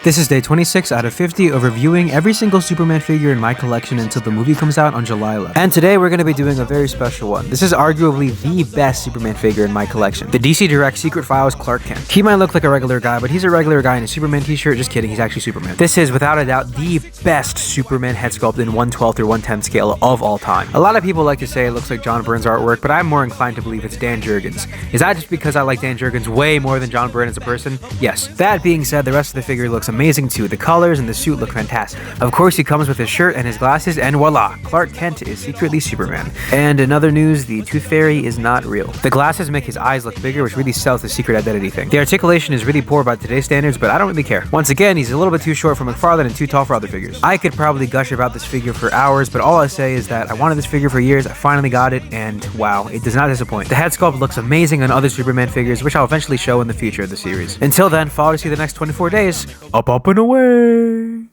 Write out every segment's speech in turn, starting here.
This is day 26 out of 50 of reviewing every single Superman figure in my collection until the movie comes out on July 11th. And today we're going to be doing a very special one. This is arguably the best Superman figure in my collection. The DC Direct Secret Files Clark Kent. He might look like a regular guy, but he's a regular guy in a Superman t-shirt. Just kidding, he's actually Superman. This is without a doubt the best Superman head sculpt in 1/12 through 1/10 scale of all time. A lot of people like to say it looks like John Byrne's artwork, but I'm more inclined to believe it's Dan Jurgens. Is that just because I like Dan Jurgens way more than John Byrne as a person? Yes. That being said, the rest of the figure looks amazing too. The colors and the suit look fantastic. Of course, he comes with his shirt and his glasses, and voila, Clark Kent is secretly Superman. And in other news, the Tooth Fairy is not real. The glasses make his eyes look bigger, which really sells the secret identity thing. The articulation is really poor by today's standards, but I don't really care. Once again, he's a little bit too short for McFarlane and too tall for other figures. I could probably gush about this figure for hours, but all I say is that I wanted this figure for years, I finally got it, and wow, it does not disappoint. The head sculpt looks amazing on other Superman figures, which I'll eventually show in the future of the series. Until then, follow to see the next 24 days. Up and away!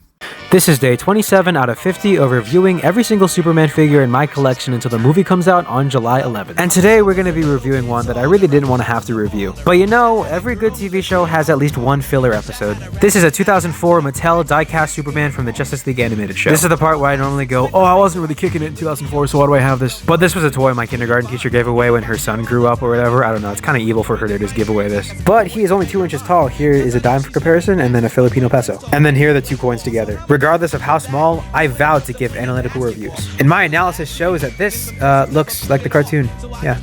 This is day 27 out of 50 of reviewing every single Superman figure in my collection until the movie comes out on July 11th. And today we're going to be reviewing one that I really didn't want to have to review. But you know, every good TV show has at least one filler episode. This is a 2004 Mattel die-cast Superman from the Justice League animated show. This is the part where I normally go, oh, I wasn't really kicking it in 2004, so why do I have this? But this was a toy my kindergarten teacher gave away when her son grew up or whatever. I don't know, it's kind of evil for her to just give away this. But he is only 2 inches tall. Here is a dime for comparison, and then a Filipino peso. And then here are the 2 coins together. Regardless of how small, I vowed to give analytical reviews. And my analysis shows that this looks like the cartoon. Yeah,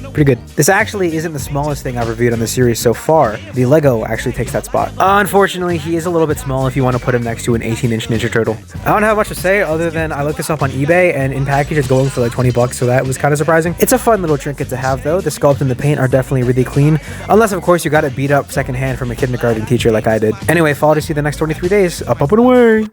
pretty good. This actually isn't the smallest thing I've reviewed on the series so far. The Lego actually takes that spot. Unfortunately, he is a little bit small if you want to put him next to an 18-inch Ninja Turtle. I don't have much to say other than I looked this up on eBay, and in package it's going for like 20 bucks, so that was kind of surprising. It's a fun little trinket to have though. The sculpt and the paint are definitely really clean, unless of course you got it beat up secondhand from a kindergarten teacher like I did. Anyway, follow to see the next 23 days. Up and away!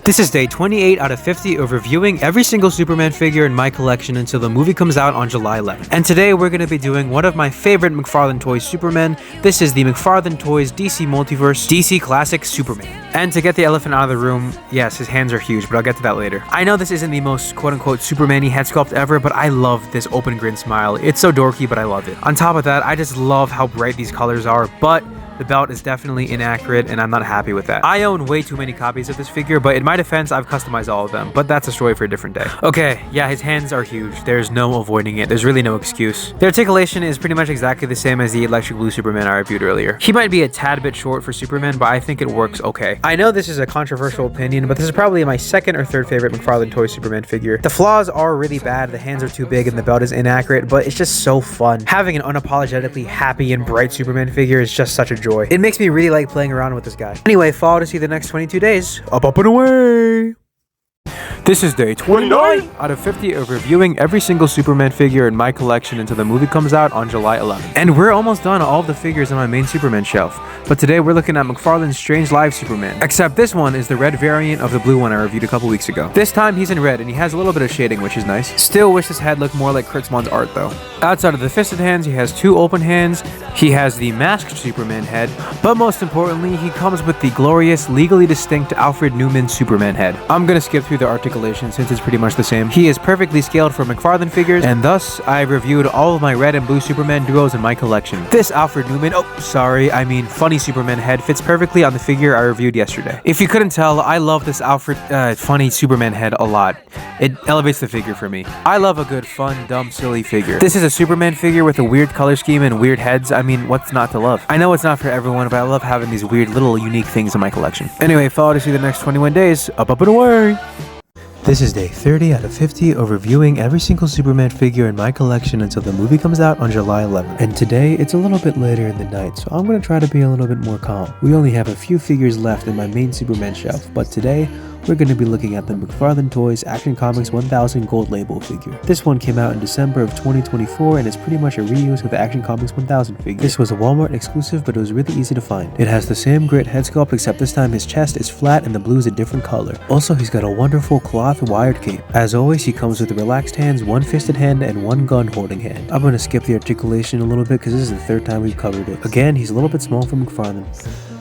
This is day 28 out of 50 of reviewing every single Superman figure in my collection until the movie comes out on July 11th. And today we're going to be doing one of my favorite McFarlane Toys Superman. This is the McFarlane Toys DC Multiverse DC Classic Superman. And to get the elephant out of the room, yes, his hands are huge, but I'll get to that later. I know this isn't the most quote-unquote Superman-y head sculpt ever, but I love this open grin smile. It's so dorky, but I love it. On top of that, I just love how bright these colors are, but the belt is definitely inaccurate, and I'm not happy with that. I own way too many copies of this figure, but in my defense, I've customized all of them, but that's a story for a different day. Okay, yeah, his hands are huge. There's no avoiding it. There's really no excuse. The articulation is pretty much exactly the same as the electric blue Superman I reviewed earlier. He might be a tad bit short for Superman, but I think it works okay. I know this is a controversial opinion, but this is probably my second or third favorite McFarlane Toys Superman figure. The flaws are really bad, the hands are too big, and the belt is inaccurate, but it's just so fun. Having an unapologetically happy and bright Superman figure is just such a joy. It makes me really like playing around with this guy. Anyway, follow to see the next 22 days. Up and away! This is day 29 out of 50 of reviewing every single Superman figure in my collection until the movie comes out on July 11th. And we're almost done all of the figures on my main Superman shelf. But today we're looking at McFarlane's Strange Live Superman. Except this one is the red variant of the blue one I reviewed a couple weeks ago. This time he's in red and he has a little bit of shading, which is nice. Still wish his head looked more like Kurtzman's art though. Outside of the fisted hands, he has 2 open hands. He has the masked Superman head. But most importantly, he comes with the glorious, legally distinct Alfred Newman Superman head. I'm gonna skip through the articulation since it's pretty much the same. He is perfectly scaled for McFarlane figures, and thus I've reviewed all of my red and blue Superman duos in my collection. This Alfred Newman, funny Superman head fits perfectly on the figure I reviewed yesterday. If you couldn't tell, I love this funny Superman head a lot. It elevates the figure for me. I love a good, fun, dumb, silly figure. This is a Superman figure with a weird color scheme and weird heads. I mean, what's not to love? I know it's not for everyone, but I love having these weird little unique things in my collection. Anyway, follow to see the next 21 days. Up and away! This is day 30 out of 50 of reviewing every single Superman figure in my collection until the movie comes out on July 11th. And today, it's a little bit later in the night, so I'm going to try to be a little bit more calm. We only have a few figures left in my main Superman shelf, but today, we're going to be looking at the McFarlane Toys Action Comics 1000 Gold Label figure. This one came out in December of 2024 and is pretty much a reuse of the Action Comics 1000 figure. This was a Walmart exclusive, but it was really easy to find. It has the same great head sculpt, except this time his chest is flat and the blue is a different color. Also, he's got a wonderful cloth wired cape. As always, he comes with relaxed hands, 1 fisted hand, and 1 gun holding hand. I'm going to skip the articulation a little bit because this is the 3rd time we've covered it. Again, he's a little bit small for McFarlane.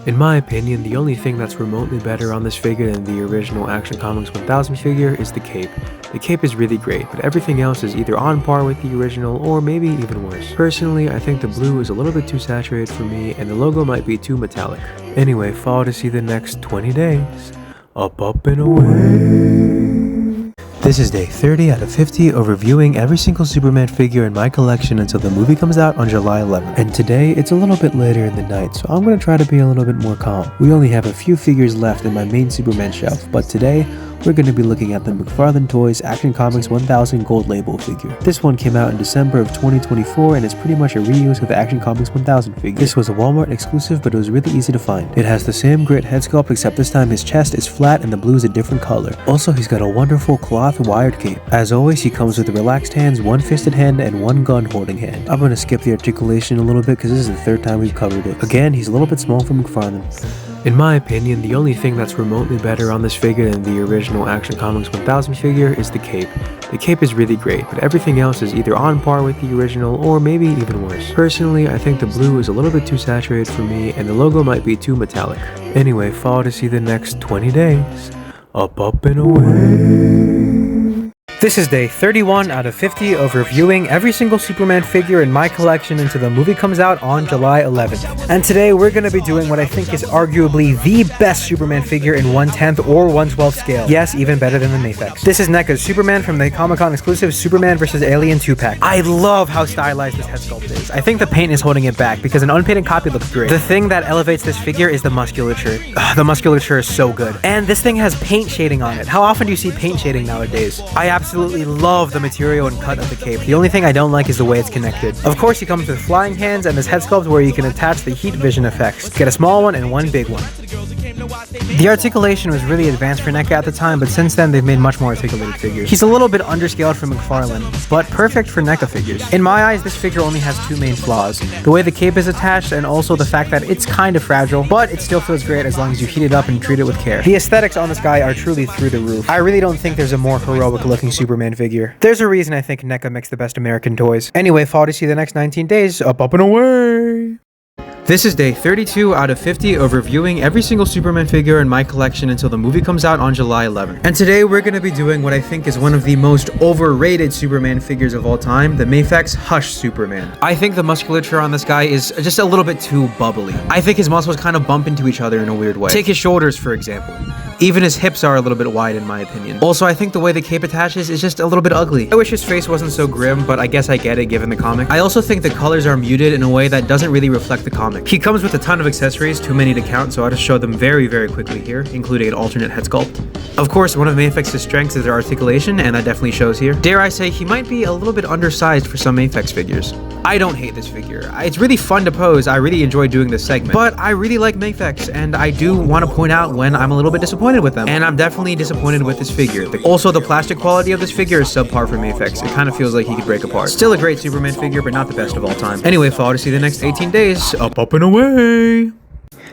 In my opinion, the only thing that's remotely better on this figure than the original Action Comics 1000 figure is the cape. The cape is really great, but everything else is either on par with the original or maybe even worse. Personally, I think the blue is a little bit too saturated for me and the logo might be too metallic. Anyway, follow to see the next 20 days. Up and away. This is day 30 out of 50 of reviewing every single Superman figure in my collection until the movie comes out on July 11th. And today, it's a little bit later in the night, so I'm going to try to be a little bit more calm. We only have a few figures left in my main Superman shelf, but today, we're going to be looking at the McFarlane Toys Action Comics 1000 Gold Label figure. This one came out in December of 2024 and is pretty much a reuse of the Action Comics 1000 figure. This was a Walmart exclusive, but it was really easy to find. It has the same grit head sculpt, except this time his chest is flat and the blue is a different color. Also, he's got a wonderful cloth wired cape. As always, he comes with relaxed hands, one fisted hand, and one gun holding hand. I'm going to skip the articulation a little bit because this is the third time we've covered it. Again, he's a little bit small for McFarlane. In my opinion, the only thing that's remotely better on this figure than the original Action Comics 1000 figure is the cape. The cape is really great, but everything else is either on par with the original or maybe even worse. Personally, I think the blue is a little bit too saturated for me and the logo might be too metallic. Anyway, follow to see the next 20 days. Up and away. This is day 31 out of 50 of reviewing every single Superman figure in my collection until the movie comes out on July 11th. And today we're going to be doing what I think is arguably the best Superman figure in 1/10 or 1/12 scale. Yes, even better than the Mafex. This is NECA's Superman from the Comic-Con exclusive Superman vs. Alien 2-pack. I love how stylized this head sculpt is. I think the paint is holding it back because an unpainted copy looks great. The thing that elevates this figure is the musculature. The musculature is so good. And this thing has paint shading on it. How often do you see paint shading nowadays? I absolutely love the material and cut of the cape. The only thing I don't like is the way it's connected. Of course, he comes with flying hands and this head sculpt where you can attach the heat vision effects. Get a small one and one big one. The articulation was really advanced for NECA at the time, but since then they've made much more articulated figures. He's a little bit underscaled for McFarlane, but perfect for NECA figures. In my eyes, this figure only has two main flaws. The way the cape is attached and also the fact that it's kind of fragile, but it still feels great as long as you heat it up and treat it with care. The aesthetics on this guy are truly through the roof. I really don't think there's a more heroic looking Superman figure. There's a reason I think NECA makes the best American toys. Anyway, follow to see the next 19 days. Up and away! This is day 32 out of 50 of reviewing every single Superman figure in my collection until the movie comes out on July 11th. And today we're going to be doing what I think is one of the most overrated Superman figures of all time, the Mafex Hush Superman. I think the musculature on this guy is just a little bit too bubbly. I think his muscles kind of bump into each other in a weird way. Take his shoulders, for example. Even his hips are a little bit wide in my opinion. Also, I think the way the cape attaches is just a little bit ugly. I wish his face wasn't so grim, but I guess I get it given the comic. I also think the colors are muted in a way that doesn't really reflect the comic. He comes with a ton of accessories, too many to count, so I'll just show them very quickly here, including an alternate head sculpt. Of course, one of Mafex's strengths is their articulation, and that definitely shows here. Dare I say, he might be a little bit undersized for some Mafex figures. I don't hate this figure. It's really fun to pose. I really enjoy doing this segment, but I really like Mafex, and I do want to point out when I'm a little bit disappointed with them, and I'm definitely disappointed with this figure. Also, the plastic quality of this figure is subpar for Mafex. It kind of feels like he could break apart. Still a great Superman figure, but not the best of all time. Anyway, follow to see the next 18 days. Up and away!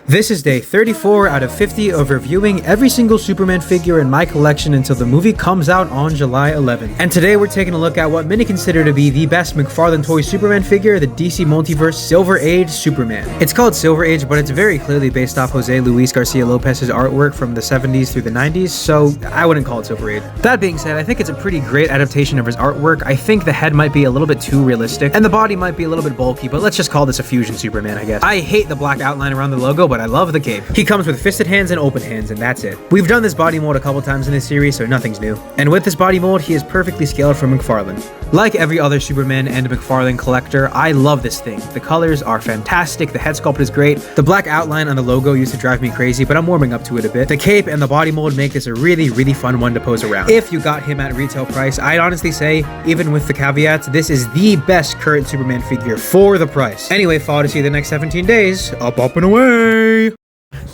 This is day 34 out of 50 of reviewing every single Superman figure in my collection until the movie comes out on July 11th. And today we're taking a look at what many consider to be the best McFarlane Toys Superman figure, the DC Multiverse Silver Age Superman. It's called Silver Age, but it's very clearly based off Jose Luis Garcia Lopez's artwork from the 70s through the 90s, so I wouldn't call it Silver Age. That being said, I think it's a pretty great adaptation of his artwork. I think the head might be a little bit too realistic, and the body might be a little bit bulky, but let's just call this a fusion Superman, I guess. I hate the black outline around the logo, but I love the cape. He comes with fisted hands and open hands, and that's it. We've done this body mold a couple times in this series, so nothing's new. And with this body mold, he is perfectly scaled for McFarlane. Like every other Superman and McFarlane collector, I love this thing. The colors are fantastic, the head sculpt is great, the black outline on the logo used to drive me crazy, but I'm warming up to it a bit. The cape and the body mold make this a really fun one to pose around. If you got him at retail price, I'd honestly say, even with the caveats, this is the best current Superman figure for the price. Anyway, follow to see the next 17 days. Up and away!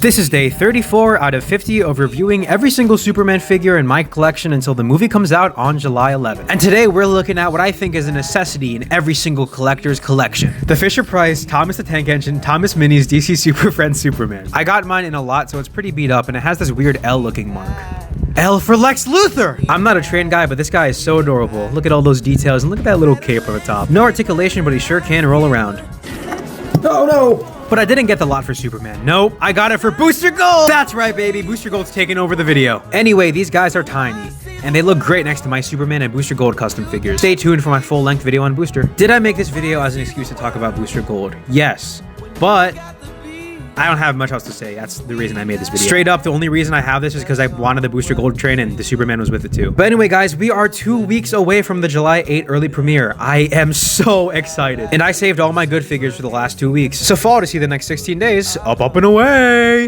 This is day 34 out of 50 of reviewing every single Superman figure in my collection until the movie comes out on July 11th. And today we're looking at what I think is a necessity in every single collector's collection. The Fisher-Price Thomas the Tank Engine Thomas Minis DC Super Friends Superman. I got mine in a lot, so it's pretty beat up, and it has this weird L looking mark. L for Lex Luthor! I'm not a train guy, but this guy is so adorable. Look at all those details, and look at that little cape on the top. No articulation, but he sure can roll around. Oh no! But I didn't get the lot for Superman. Nope, I got it for Booster Gold! That's right, baby, Booster Gold's taking over the video. Anyway, these guys are tiny, and they look great next to my Superman and Booster Gold custom figures. Stay tuned for my full-length video on Booster. Did I make this video as an excuse to talk about Booster Gold? Yes, but I don't have much else to say. That's the reason I made this video. Straight up, the only reason I have this is because I wanted the Booster Gold train and the Superman was with it too. But anyway, guys, we are 2 weeks away from the July 8 early premiere. I am so excited. And I saved all my good figures for the last 2 weeks. So follow to see the next 16 days. Up and away!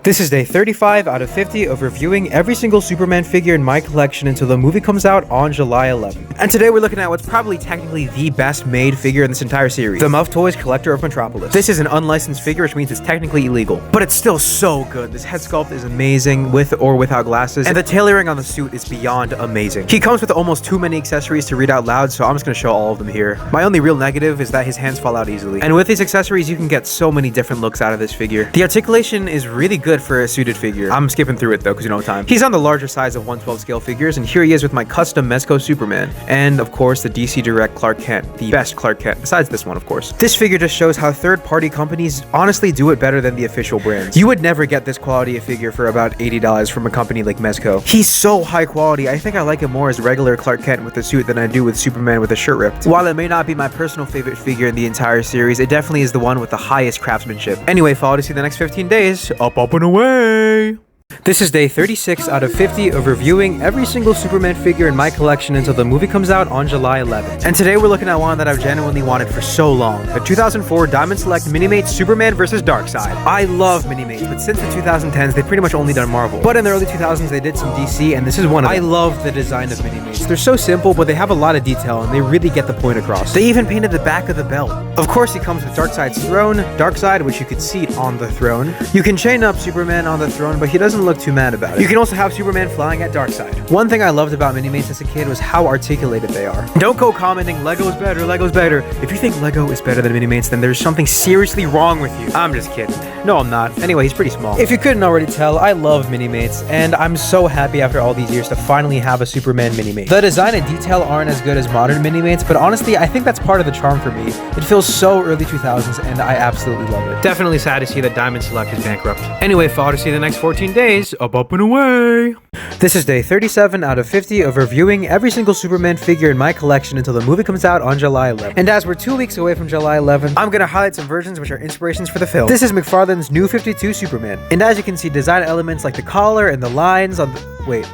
This is day 35 out of 50 of reviewing every single Superman figure in my collection until the movie comes out on July 11th. And today we're looking at what's probably technically the best made figure in this entire series, the Muff Toys Collector of Metropolis. This is an unlicensed figure, which means it's technically illegal, but it's still so good. This head sculpt is amazing with or without glasses, and the tailoring on the suit is beyond amazing. He comes with almost too many accessories to read out loud, so I'm just gonna show all of them here. My only real negative is that his hands fall out easily. And with these accessories, you can get so many different looks out of this figure. The articulation is really good for a suited figure. I'm skipping through it though because you know time. He's on the larger size of 1/12 scale figures, and here he is with my custom Mezco Superman, and of course the DC Direct Clark Kent, the best Clark Kent besides this one, of course. This figure just shows how third-party companies honestly do it better than the official brands. You would never get this quality of figure for about $80 from a company like Mezco. He's so high quality. I think I like him more as regular Clark Kent with the suit than I do with Superman with a shirt ripped. While it may not be my personal favorite figure in the entire series, it definitely is the one with the highest craftsmanship. Anyway, follow to see the next 15 days. Up and away! This is day 36 out of 50 of reviewing every single Superman figure in my collection until the movie comes out on July 11th. And today we're looking at one that I've genuinely wanted for so long, the 2004 Diamond Select Minimates Superman vs. Darkseid. I love Minimates, but since the 2010s, they've pretty much only done Marvel. But in the early 2000s, they did some DC, and this is one of them. I love the design of Minimates. They're so simple, but they have a lot of detail, and they really get the point across. They even painted the back of the belt. Of course, he comes with Darkseid's throne, Darkseid, which you could seat on the throne. You can chain up Superman on the throne, but he doesn't look too mad about it. You can also have Superman flying at Darkseid. One thing I loved about Minimates as a kid was how articulated they are. Don't go commenting, Lego's better, Lego's better. If you think Lego is better than Minimates, then there's something seriously wrong with you. I'm just kidding. No, I'm not. Anyway, he's pretty small. If you couldn't already tell, I love Minimates, and I'm so happy after all these years to finally have a Superman Minimate. The design and detail aren't as good as modern Minimates, but honestly, I think that's part of the charm for me. It feels so early 2000s, and I absolutely love it. Definitely sad to see that Diamond Select is bankrupt. Anyway, follow to see the next 14 days. Up and away! This is day 37 out of 50 of reviewing every single Superman figure in my collection until the movie comes out on July 11th. And as we're 2 weeks away from July 11th, I'm gonna highlight some versions which are inspirations for the film. This is McFarlane's New 52 Superman. And as you can see, design elements like the collar and the lines on the... Wait.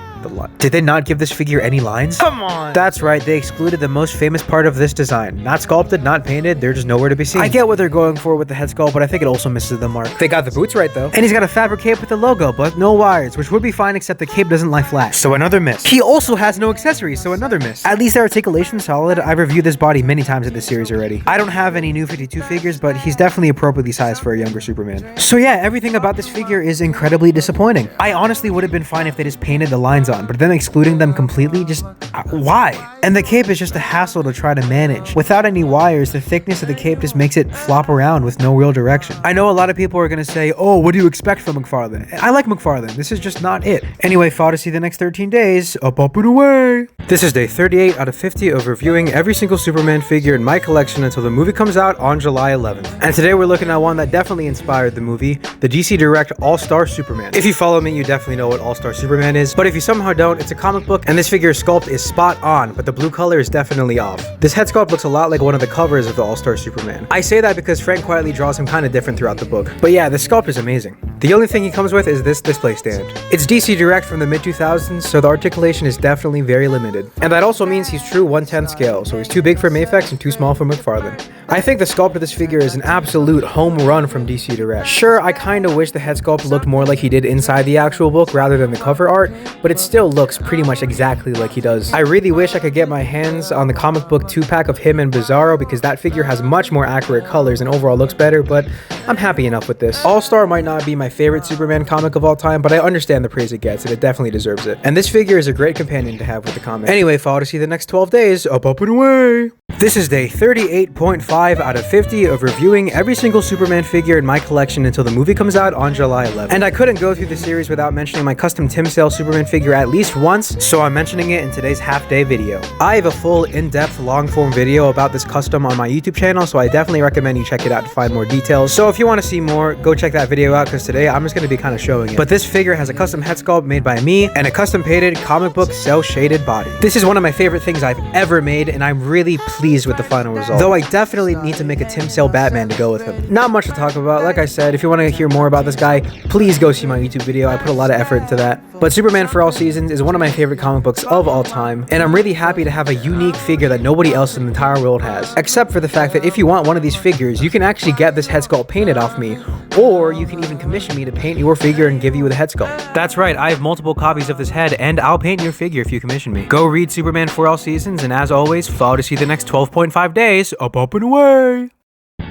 Did they not give this figure any lines? Come on! That's right, they excluded the most famous part of this design. Not sculpted, not painted, they're just nowhere to be seen. I get what they're going for with the head sculpt, but I think it also misses the mark. They got the boots right though. And he's got a fabric cape with the logo, but no wires, which would be fine except the cape doesn't lie flat. So another miss. He also has no accessories, so another miss. At least their articulation's solid. I've reviewed this body many times in this series already. I don't have any New 52 figures, but he's definitely appropriately sized for a younger Superman. So yeah, everything about this figure is incredibly disappointing. I honestly would have been fine if they just painted the lines on, but then excluding them completely, just why? And the cape is just a hassle to try to manage. Without any wires, the thickness of the cape just makes it flop around with no real direction. I know a lot of people are gonna say, oh, what do you expect from McFarlane? I like McFarlane, this is just not it. Anyway, follow to see the next 13 days. Up and away! This is day 38 out of 50 of reviewing every single Superman figure in my collection until the movie comes out on July 11th. And today we're looking at one that definitely inspired the movie, the DC Direct All-Star Superman. If you follow me, you definitely know what All-Star Superman is, but if you somehow don't, it's a comic book, and this figure's sculpt is spot on, but the blue color is definitely off. This head sculpt looks a lot like one of the covers of the All-Star Superman. I say that because Frank quietly draws him kind of different throughout the book. But yeah, the sculpt is amazing. The only thing he comes with is this display stand. It's DC Direct from the mid-2000s, so the articulation is definitely very limited. And that also means he's true 1/10 scale, so he's too big for Mafex and too small for McFarlane. I think the sculpt of this figure is an absolute home run from DC Direct. Sure, I kinda wish the head sculpt looked more like he did inside the actual book rather than the cover art, but it still looks pretty much exactly like he does. I really wish I could get my hands on the comic book 2-pack of him and Bizarro because that figure has much more accurate colors and overall looks better, but I'm happy enough with this. All-Star might not be my my favorite Superman comic of all time, but I understand the praise it gets, and it definitely deserves it. And this figure is a great companion to have with the comic. Anyway, follow to see the next 12 days, up and away! This is day 38.5 out of 50 of reviewing every single Superman figure in my collection until the movie comes out on July 11th. And I couldn't go through the series without mentioning my custom Tim Sale Superman figure at least once, so I'm mentioning it in today's half-day video. I have a full, in-depth, long-form video about this custom on my YouTube channel, so I definitely recommend you check it out to find more details. So if you want to see more, go check that video out, because today I'm just going to be kind of showing it. But this figure has a custom head sculpt made by me, and a custom painted comic book cel-shaded body. This is one of my favorite things I've ever made, and I'm really pleased with the final result. Though I definitely need to make a Tim Sale Batman to go with him. Not much to talk about. Like I said, if you want to hear more about this guy, please go see my YouTube video. I put a lot of effort into that. But Superman for All Seasons is one of my favorite comic books of all time, and I'm really happy to have a unique figure that nobody else in the entire world has. Except for the fact that if you want one of these figures, you can actually get this head sculpt painted off me, or you can even commission me to paint your figure and give you the head sculpt. That's right, I have multiple copies of this head, and I'll paint your figure if you commission me. Go read Superman for All Seasons, and as always, follow to see the next 12.5 days, up and away!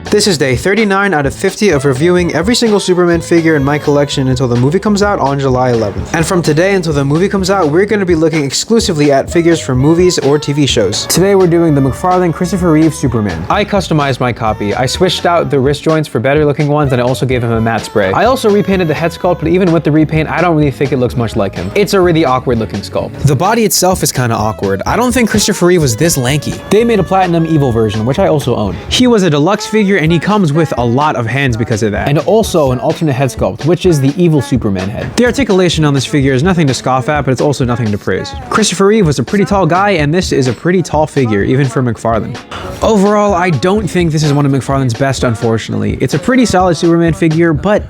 This is day 39 out of 50 of reviewing every single Superman figure in my collection until the movie comes out on July 11th. And from today until the movie comes out, we're going to be looking exclusively at figures from movies or TV shows. Today we're doing the McFarlane Christopher Reeve Superman. I customized my copy. I switched out the wrist joints for better looking ones, and I also gave him a matte spray. I also repainted the head sculpt, but even with the repaint, I don't really think it looks much like him. It's a really awkward looking sculpt. The body itself is kind of awkward. I don't think Christopher Reeve was this lanky. They made a Platinum Evil version, which I also own. He was a deluxe figure, and he comes with a lot of hands because of that. And also an alternate head sculpt, which is the evil Superman head. The articulation on this figure is nothing to scoff at, but it's also nothing to praise. Christopher Reeve was a pretty tall guy, and this is a pretty tall figure, even for McFarlane. Overall, I don't think this is one of McFarlane's best, unfortunately. It's a pretty solid Superman figure, but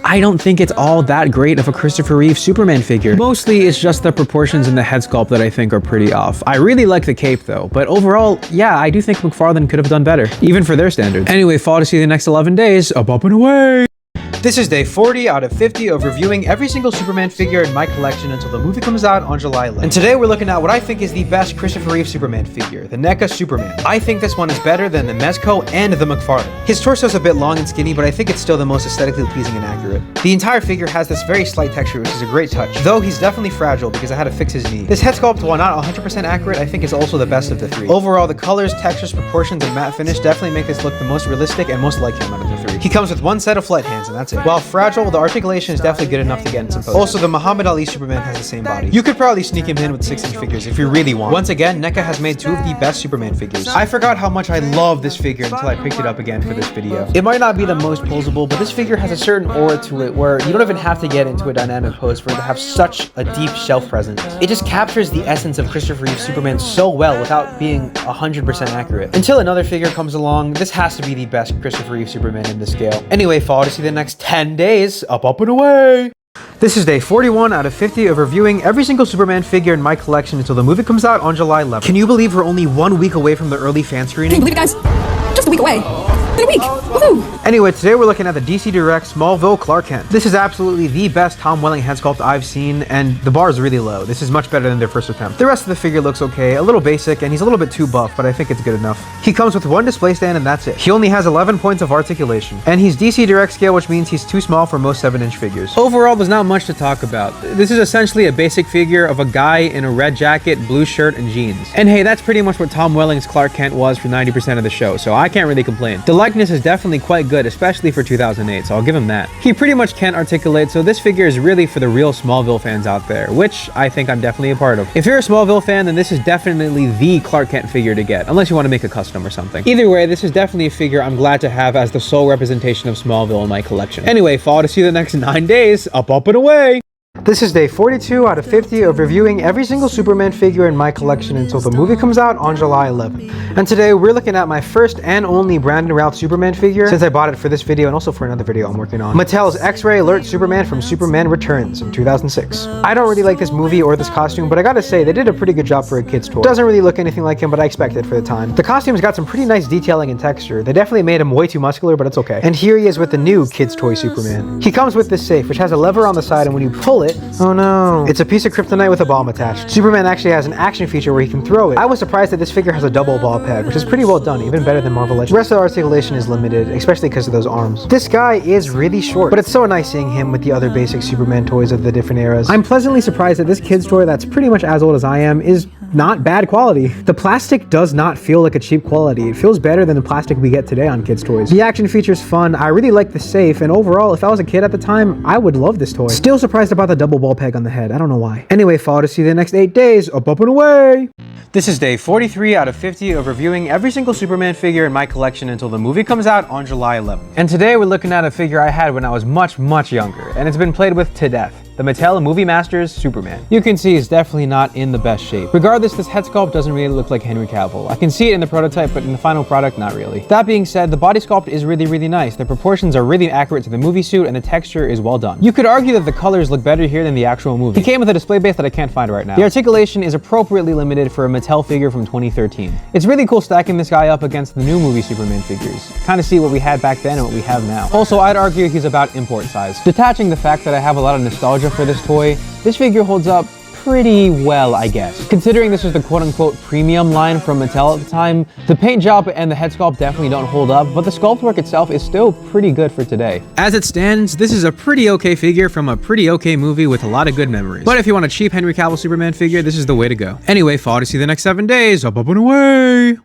I don't think it's all that great of a Christopher Reeve Superman figure. Mostly, it's just the proportions in the head sculpt that I think are pretty off. I really like the cape though, but overall, yeah, I do think McFarlane could have done better, even for their standards. Anyway, follow to see the next 11 days, up and away! This is day 40 out of 50 of reviewing every single Superman figure in my collection until the movie comes out on July 11th. And today we're looking at what I think is the best Christopher Reeve Superman figure, the NECA Superman. I think this one is better than the Mezco and the McFarlane. His torso is a bit long and skinny, but I think it's still the most aesthetically pleasing and accurate. The entire figure has this very slight texture, which is a great touch, though he's definitely fragile because I had to fix his knee. This head sculpt, while not 100% accurate, I think is also the best of the three. Overall, the colors, textures, proportions, and matte finish definitely make this look the most realistic and most like him out of the three. He comes with one set of flight hands, and that's it. While fragile, the articulation is definitely good enough to get in some poses. Also, the Muhammad Ali Superman has the same body. You could probably sneak him in with 6-inch figures if you really want. Once again, NECA has made two of the best Superman figures. I forgot how much I love this figure until I picked it up again for this video. It might not be the most posable, but this figure has a certain aura to it where you don't even have to get into a dynamic pose for it to have such a deep shelf presence. It just captures the essence of Christopher Reeve Superman so well without being 100% accurate. Until another figure comes along, this has to be the best Christopher Reeve Superman in this scale. Anyway, follow to see the next 10 days, up and away! This is day 41 out of 50 of reviewing every single Superman figure in my collection until the movie comes out on July 11th. Can you believe we're only 1 week away from the early fan screening? Can you believe it, guys? Just a week away. In a week. Woohoo! Anyway, today we're looking at the DC Direct Smallville Clark Kent. This is absolutely the best Tom Welling head sculpt I've seen, and the bar is really low. This is much better than their first attempt. The rest of the figure looks okay, a little basic, and he's a little bit too buff, but I think it's good enough. He comes with one display stand, and that's it. He only has 11 points of articulation, and he's DC Direct scale, which means he's too small for most 7-inch figures. Overall, there's not much to talk about. This is essentially a basic figure of a guy in a red jacket, blue shirt, and jeans. And hey, that's pretty much what Tom Welling's Clark Kent was for 90% of the show, so I can't really complain. The likeness is definitely quite good, especially for 2008, so I'll give him that. He pretty much can't articulate, so this figure is really for the real Smallville fans out there, which I think I'm definitely a part of. If you're a Smallville fan, then this is definitely the Clark Kent figure to get, unless you want to make a custom or something. Either way, this is definitely a figure I'm glad to have as the sole representation of Smallville in my collection. Anyway, follow to see the next 9 days, up and away! This is day 42 out of 50 of reviewing every single Superman figure in my collection until the movie comes out on July 11th. And today we're looking at my first and only Brandon Routh Superman figure since I bought it for this video and also for another video I'm working on. Mattel's X-Ray Alert Superman from Superman Returns in 2006. I don't really like this movie or this costume, but I gotta say they did a pretty good job for a kid's toy. Doesn't really look anything like him, but I expect it for the time. The costume's got some pretty nice detailing and texture. They definitely made him way too muscular, but it's okay. And here he is with the new kid's toy Superman. He comes with this safe, which has a lever on the side, and when you pull it, it. Oh no. It's a piece of kryptonite with a bomb attached. Superman actually has an action feature where he can throw it. I was surprised that this figure has a double ball peg, which is pretty well done, even better than Marvel Legends. The rest of the articulation is limited, especially because of those arms. This guy is really short, but it's so nice seeing him with the other basic Superman toys of the different eras. I'm pleasantly surprised that this kid's toy that's pretty much as old as I am is not bad quality. The plastic does not feel like a cheap quality. It feels better than the plastic we get today on kids' toys. The action feature's fun. I really like the safe, and overall, if I was a kid at the time, I would love this toy. Still surprised about the double ball peg on the head. I don't know why. Anyway, follow to see the next 8 days. Up and away! This is day 43 out of 50 of reviewing every single Superman figure in my collection until the movie comes out on July 11th. And today we're looking at a figure I had when I was much younger, and it's been played with to death. The Mattel Movie Masters Superman. You can see it's definitely not in the best shape. Regardless, this head sculpt doesn't really look like Henry Cavill. I can see it in the prototype, but in the final product, not really. That being said, the body sculpt is really nice. The proportions are really accurate to the movie suit, and the texture is well done. You could argue that the colors look better here than the actual movie. It came with a display base that I can't find right now. The articulation is appropriately limited for a Mattel figure from 2013. It's really cool stacking this guy up against the new movie Superman figures. Kind of see what we had back then and what we have now. Also, I'd argue he's about import size. Detaching the fact that I have a lot of nostalgia for this toy, this figure holds up pretty well, I guess. Considering this was the quote-unquote premium line from Mattel at the time, the paint job and the head sculpt definitely don't hold up, but the sculpt work itself is still pretty good for today. As it stands, this is a pretty okay figure from a pretty okay movie with a lot of good memories. But if you want a cheap Henry Cavill Superman figure, this is the way to go. Anyway, follow to see the next 7 days. Up and away!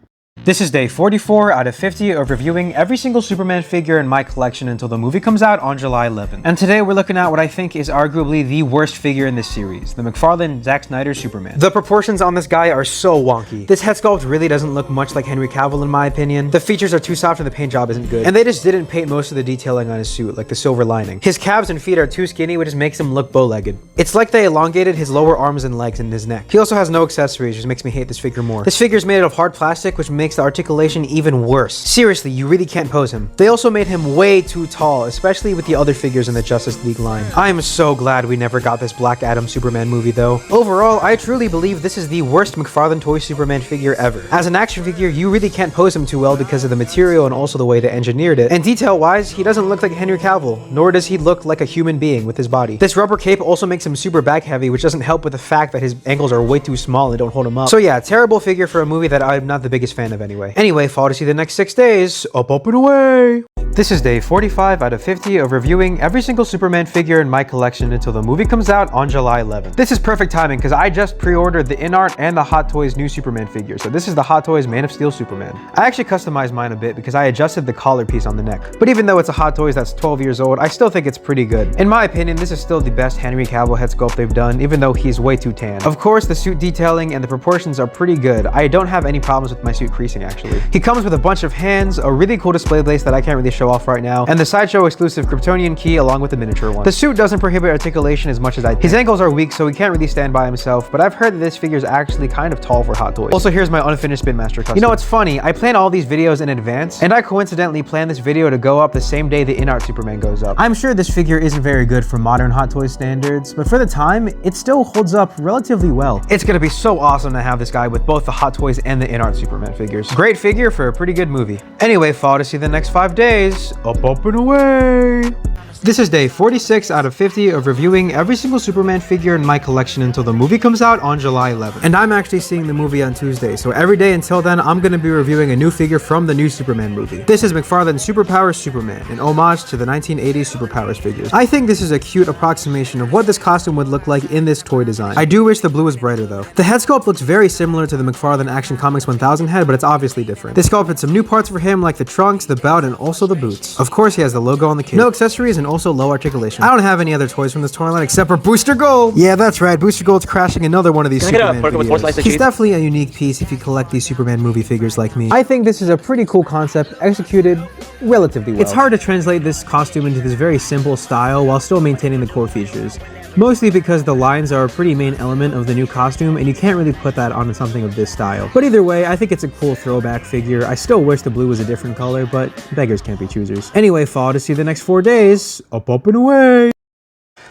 This is day 44 out of 50 of reviewing every single Superman figure in my collection until the movie comes out on July 11th. And today we're looking at what I think is arguably the worst figure in this series, the McFarlane Zack Snyder Superman. The proportions on this guy are so wonky. This head sculpt really doesn't look much like Henry Cavill in my opinion. The features are too soft and the paint job isn't good. And they just didn't paint most of the detailing on his suit, like the silver lining. His calves and feet are too skinny, which just makes him look bow-legged. It's like they elongated his lower arms and legs and his neck. He also has no accessories, which makes me hate this figure more. This figure's made out of hard plastic, which makes the articulation even worse. Seriously, you really can't pose him. They also made him way too tall, especially with the other figures in the Justice League line. I am so glad we never got this Black Adam Superman movie though. Overall, I truly believe this is the worst McFarlane toy Superman figure ever. As an action figure, you really can't pose him too well because of the material and also the way they engineered it. And detail-wise, he doesn't look like Henry Cavill, nor does he look like a human being with his body. This rubber cape also makes him super back heavy, which doesn't help with the fact that his ankles are way too small and don't hold him up. So yeah, terrible figure for a movie that I'm not the biggest fan of anyway. Anyway, follow to see the next 6 days. Up and away! This is day 45 out of 50 of reviewing every single Superman figure in my collection until the movie comes out on July 11th. This is perfect timing because I just pre-ordered the InArt and the Hot Toys new Superman figure, so this is the Hot Toys Man of Steel Superman. I actually customized mine a bit because I adjusted the collar piece on the neck. But even though it's a Hot Toys that's 12 years old, I still think it's pretty good. In my opinion, this is still the best Henry Cavill head sculpt they've done, even though he's way too tan. Of course, the suit detailing and the proportions are pretty good. I don't have any problems with my suit creasing actually. He comes with a bunch of hands, a really cool display base that I can't really show off right now, and the Sideshow exclusive Kryptonian key along with the miniature one. The suit doesn't prohibit articulation as much as I think. His ankles are weak, so he can't really stand by himself, but I've heard that this figure is actually kind of tall for Hot Toys. Also, here's my unfinished Spin Master custom. You know, it's funny, I plan all these videos in advance, and I coincidentally plan this video to go up the same day the InArt Superman goes up. I'm sure this figure isn't very good for modern Hot Toys standards, but for the time, it still holds up relatively well. It's gonna be so awesome to have this guy with both the Hot Toys and the InArt Superman figures. Great figure for a pretty good movie. Anyway, follow to see the next 5 days. Up and away! This is day 46 out of 50 of reviewing every single Superman figure in my collection until the movie comes out on July 11th. And I'm actually seeing the movie on Tuesday, so every day until then, I'm going to be reviewing a new figure from the new Superman movie. This is McFarlane Superpowers Superman, an homage to the 1980s Superpowers figures. I think this is a cute approximation of what this costume would look like in this toy design. I do wish the blue was brighter though. The head sculpt looks very similar to the McFarlane Action Comics 1000 head, but it's obviously different. They sculpted some new parts for him like the trunks, the belt, and also the boots. Of course, he has the logo on the cape. No accessories and also low articulation. I don't have any other toys from this toy line except for Booster Gold. Yeah, that's right. Booster Gold's crashing another one of these Superman videos. He's definitely a unique piece if you collect these Superman movie figures like me. I think this is a pretty cool concept executed relatively well. It's hard to translate this costume into this very simple style while still maintaining the core features. Mostly because the lines are a pretty main element of the new costume and you can't really put that onto something of this style. But either way, I think it's a cool throwback figure. I still wish the blue was a different color, but beggars can't be choosers. Anyway, follow to see the next 4 days. Up and away!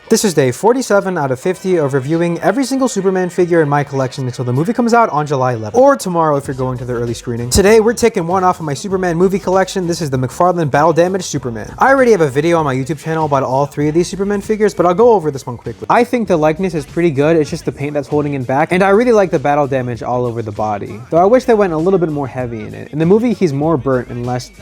This is day 47 out of 50 of reviewing every single Superman figure in my collection until the movie comes out on July 11th. Or tomorrow if you're going to the early screening. Today we're taking one off of my Superman movie collection. This is the McFarlane Battle Damage Superman. I already have a video on my YouTube channel about all three of these Superman figures, but I'll go over this one quickly. I think the likeness is pretty good. It's just the paint that's holding it back. And I really like the battle damage all over the body. Though I wish they went a little bit more heavy in it. In the movie, he's more burnt and less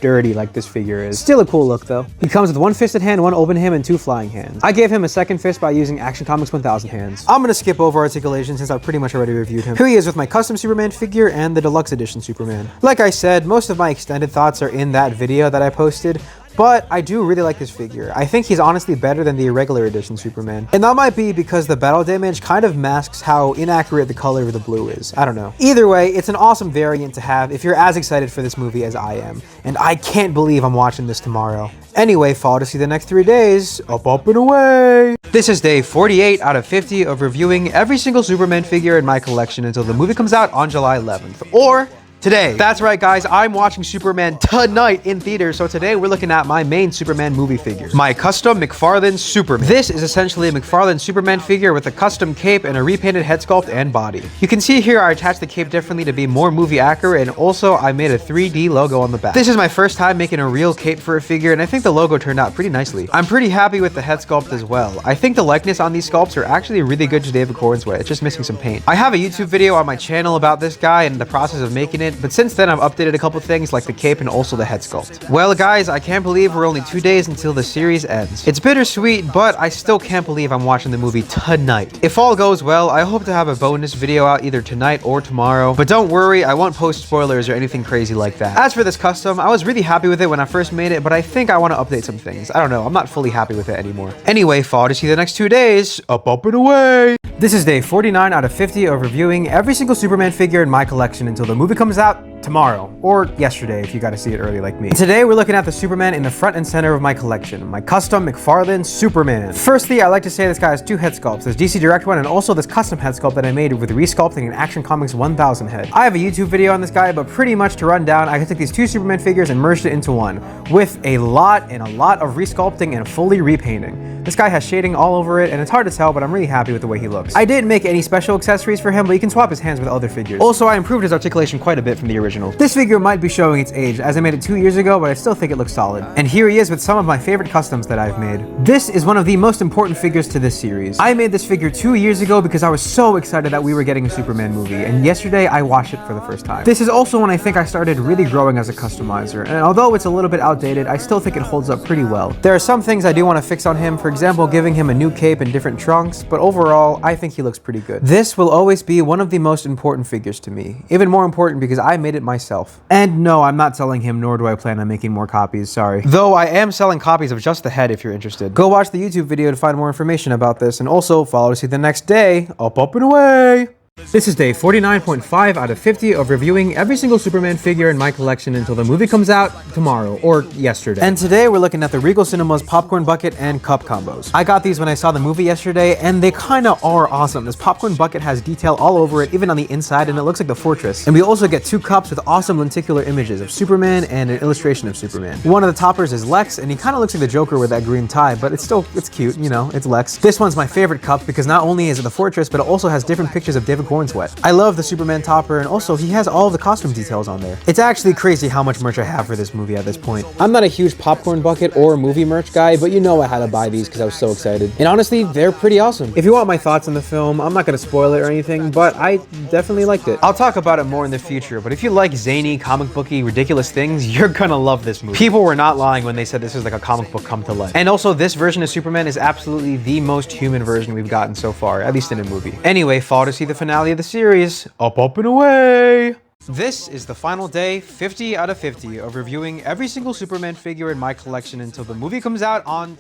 dirty like this figure is. Still a cool look though. He comes with one fisted hand, one open hand, and two flying hands. I gave him a second fist by using Action Comics 1000 hands. I'm gonna skip over articulation since I pretty much already reviewed him. Here he is with my custom Superman figure and the deluxe edition Superman. Like I said, most of my extended thoughts are in that video that I posted, but I do really like this figure. I think he's honestly better than the irregular edition Superman. And that might be because the battle damage kind of masks how inaccurate the color of the blue is. I don't know. Either way, it's an awesome variant to have if you're as excited for this movie as I am. And I can't believe I'm watching this tomorrow. Anyway, fall to see the next 3 days. Up, and away! This is day 48 out of 50 of reviewing every single Superman figure in my collection until the movie comes out on July 11th. Or today. That's right, guys. I'm watching Superman tonight in theaters, so today we're looking at my main Superman movie figure. My custom McFarlane Superman. This is essentially a McFarlane Superman figure with a custom cape and a repainted head sculpt and body. You can see here I attached the cape differently to be more movie accurate, and also I made a 3D logo on the back. This is my first time making a real cape for a figure, and I think the logo turned out pretty nicely. I'm pretty happy with the head sculpt as well. I think the likeness on these sculpts are actually really good to David Cornsway. It's just missing some paint. I have a YouTube video on my channel about this guy and the process of making it, but since then I've updated a couple things like the cape and also the head sculpt. Well guys, I can't believe we're only 2 days until the series ends. It's bittersweet, but I still can't believe I'm watching the movie tonight. If all goes well, I hope to have a bonus video out either tonight or tomorrow, but don't worry, I won't post spoilers or anything crazy like that. As for this custom, I was really happy with it when I first made it, but I think I want to update some things. I don't know, I'm not fully happy with it anymore. Anyway, fall to see the next 2 days. Up, and away! This is day 49 out of 50 of reviewing every single Superman figure in my collection until the movie comes out tomorrow, or yesterday if you got to see it early like me. Today we're looking at the Superman in the front and center of my collection, my custom McFarlane Superman. Firstly, I like to say this guy has two head sculpts, this DC Direct one and also this custom head sculpt that I made with resculpting an Action Comics 1000 head. I have a YouTube video on this guy, but pretty much to run down, I took these two Superman figures and merged it into one, with a lot of resculpting and fully repainting. This guy has shading all over it, and it's hard to tell, but I'm really happy with the way he looks. I didn't make any special accessories for him, but you can swap his hands with other figures. Also, I improved his articulation quite a bit from the original. This figure might be showing its age, as I made it 2 years ago, but I still think it looks solid. And here he is with some of my favorite customs that I've made. This is one of the most important figures to this series. I made this figure 2 years ago because I was so excited that we were getting a Superman movie, and yesterday I watched it for the first time. This is also when I think I started really growing as a customizer, and although it's a little bit outdated, I still think it holds up pretty well. There are some things I do want to fix on him, for example, giving him a new cape and different trunks, but overall, I think he looks pretty good. This will always be one of the most important figures to me. Even more important because I made it myself. And no, I'm not selling him, nor do I plan on making more copies, sorry. Though I am selling copies of just the head if you're interested. Go watch the YouTube video to find more information about this, and also follow to see the next day. Up, and away! This is day 49.5 out of 50 of reviewing every single Superman figure in my collection until the movie comes out tomorrow, or yesterday. And today we're looking at the Regal Cinemas popcorn bucket and cup combos. I got these when I saw the movie yesterday, and they kinda are awesome. This popcorn bucket has detail all over it, even on the inside, and it looks like the Fortress. And we also get two cups with awesome lenticular images of Superman and an illustration of Superman. One of the toppers is Lex, and he kinda looks like the Joker with that green tie, but it's cute, you know, it's Lex. This one's my favorite cup because not only is it the Fortress, but it also has different pictures of David Cornsway. I love the Superman topper, and also he has all of the costume details on there. It's actually crazy how much merch I have for this movie at this point. I'm not a huge popcorn bucket or movie merch guy, but you know I had to buy these because I was so excited. And honestly, they're pretty awesome. If you want my thoughts on the film, I'm not going to spoil it or anything, but I definitely liked it. I'll talk about it more in the future, but if you like zany, comic booky, ridiculous things, you're gonna love this movie. People were not lying when they said this is like a comic book come to life. And also, this version of Superman is absolutely the most human version we've gotten so far, at least in a movie. Anyway, fall to see the finale of the series. Up, and away! This is the final day, 50 out of 50, of reviewing every single Superman figure in my collection until the movie comes out on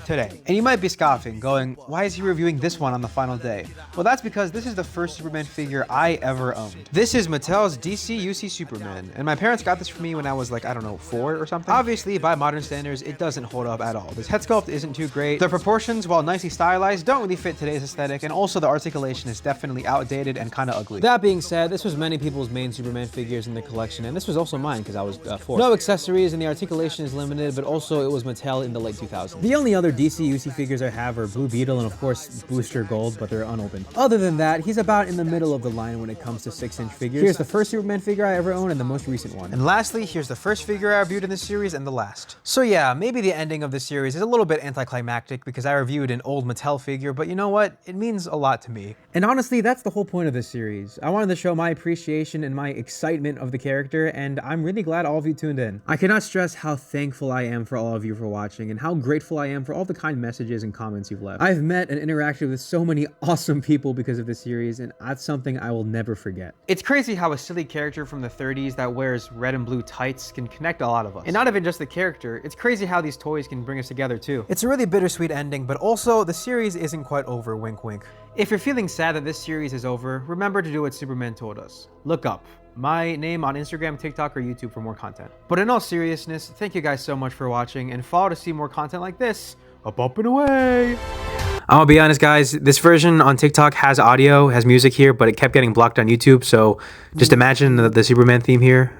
today. And you might be scoffing, going, why is he reviewing this one on the final day? Well, that's because this is the first Superman figure I ever owned. This is Mattel's DC UC Superman, and my parents got this for me when I was like, I don't know, 4 or something. Obviously, by modern standards, it doesn't hold up at all. This head sculpt isn't too great. The proportions, while nicely stylized, don't really fit today's aesthetic, and also the articulation is definitely outdated and kind of ugly. That being said, this was many people's main Superman figures in the collection, and this was also mine because I was 4. No accessories, and the articulation is limited, but also it was Mattel in the late 2000s. The only other DC UC figures I have are Blue Beetle and of course Booster Gold, but they're unopened. Other than that, he's about in the middle of the line when it comes to 6-inch figures. Here's the first Superman figure I ever owned and the most recent one. And lastly, here's the first figure I reviewed in this series and the last. So yeah, maybe the ending of this series is a little bit anticlimactic because I reviewed an old Mattel figure, but you know what? It means a lot to me. And honestly, that's the whole point of this series. I wanted to show my appreciation and my excitement of the character, and I'm really glad all of you tuned in. I cannot stress how thankful I am for all of you for watching and how grateful I am for all the kind messages and comments you've left. I've met and interacted with so many awesome people because of this series, and that's something I will never forget. It's crazy how a silly character from the 30s that wears red and blue tights can connect a lot of us. And not even just the character, it's crazy how these toys can bring us together too. It's a really bittersweet ending, but also the series isn't quite over, wink wink. If you're feeling sad that this series is over, remember to do what Superman told us. Look up my name on Instagram, TikTok, or YouTube for more content. But in all seriousness, thank you guys so much for watching, and follow to see more content like this. Up and away! I'm gonna be honest, guys, this version on TikTok has audio, has music here, but it kept getting blocked on YouTube, so just imagine the Superman theme here.